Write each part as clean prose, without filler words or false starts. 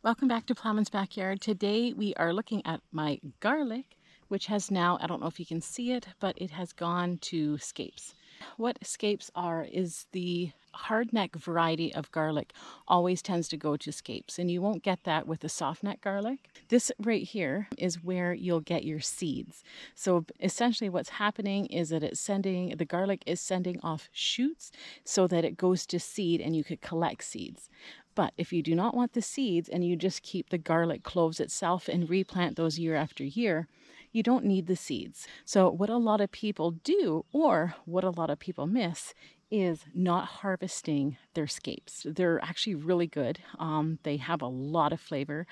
Welcome back to Plowman's Backyard. Today we are looking at my garlic, which has now, I don't know if you can see it, but it has gone to scapes. What scapes are is the hardneck variety of garlic always tends to go to scapes, and you won't get that with the softneck garlic. This right here is where you'll get your seeds. So essentially what's happening is that the garlic is sending off shoots so that it goes to seed and you could collect seeds. But if you do not want the seeds and you just keep the garlic cloves itself and replant those year after year, you don't need the seeds. So what a lot of people do, or what a lot of people miss, is not harvesting their scapes. They're actually really good. They have a lot of flavor.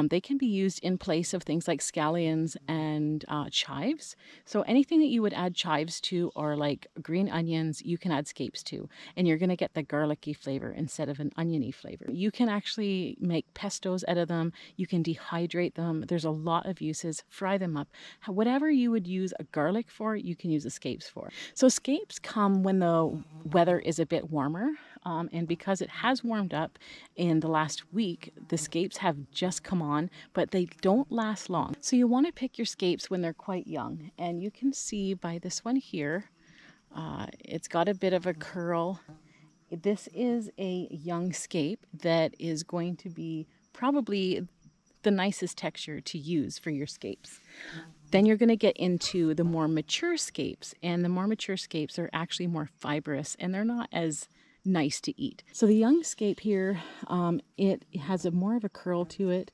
They can be used in place of things like scallions and chives. So anything that you would add chives to, or like green onions, you can add scapes to, and you're going to get the garlicky flavor instead of an oniony flavor. You can actually make pestos out of them. You can dehydrate them. There's a lot of uses. Fry them up. Whatever you would use a garlic for, you can use the scapes for. So scapes come when the weather is a bit warmer, and because it has warmed up in the last week, the scapes have just come on, but they don't last long. So you want to pick your scapes when they're quite young, and you can see by this one here, it's got a bit of a curl. This is a young scape that is going to be probably the nicest texture to use for your scapes. Then you're going to get into the more mature scapes, and the more mature scapes are actually more fibrous and they're not as nice to eat. So the young scape here, it has more of a curl to it,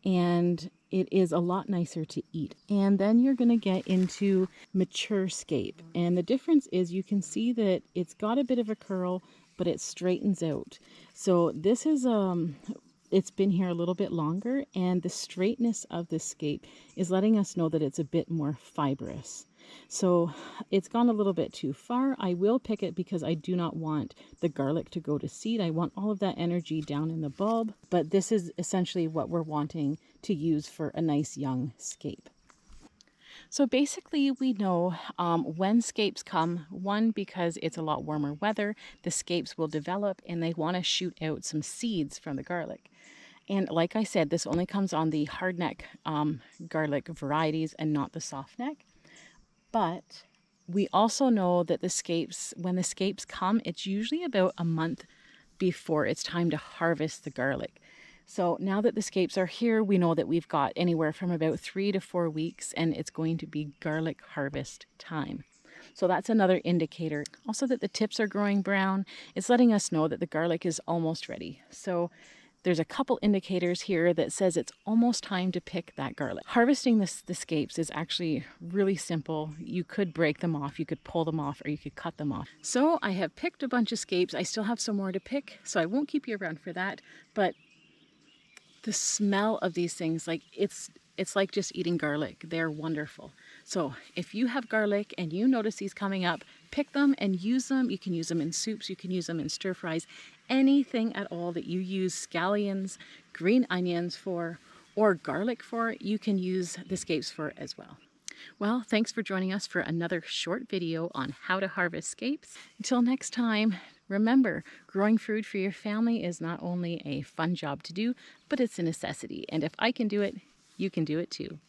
and it is a lot nicer to eat. And then you're going to get into mature scape, and the difference is you can see that it's got a bit of a curl, but it straightens out. So this is it's been here a little bit longer, and the straightness of the scape is letting us know that it's a bit more fibrous. So it's gone a little bit too far. I will pick it because I do not want the garlic to go to seed. I want all of that energy down in the bulb, but this is essentially what we're wanting to use for a nice young scape. So basically we know when scapes come, one, because it's a lot warmer weather, the scapes will develop and they want to shoot out some seeds from the garlic. And like I said, this only comes on the hardneck garlic varieties and not the softneck. But we also know that when the scapes come, it's usually about a month before it's time to harvest the garlic. So now that the scapes are here, we know that we've got anywhere from about 3 to 4 weeks, and it's going to be garlic harvest time. So that's another indicator. Also that the tips are growing brown. It's letting us know that the garlic is almost ready. So there's a couple indicators here that says it's almost time to pick that garlic. Harvesting the scapes is actually really simple. You could break them off, you could pull them off, or you could cut them off. So I have picked a bunch of scapes. I still have some more to pick, so I won't keep you around for that. But the smell of these things, like it's like just eating garlic. They're wonderful. So if you have garlic and you notice these coming up, pick them and use them. You can use them in soups, you can use them in stir fries, anything at all that you use scallions, green onions for, or garlic for, you can use the scapes for as well. Well, thanks for joining us for another short video on how to harvest scapes. Until next time, remember, growing food for your family is not only a fun job to do, but it's a necessity. And if I can do it, you can do it too.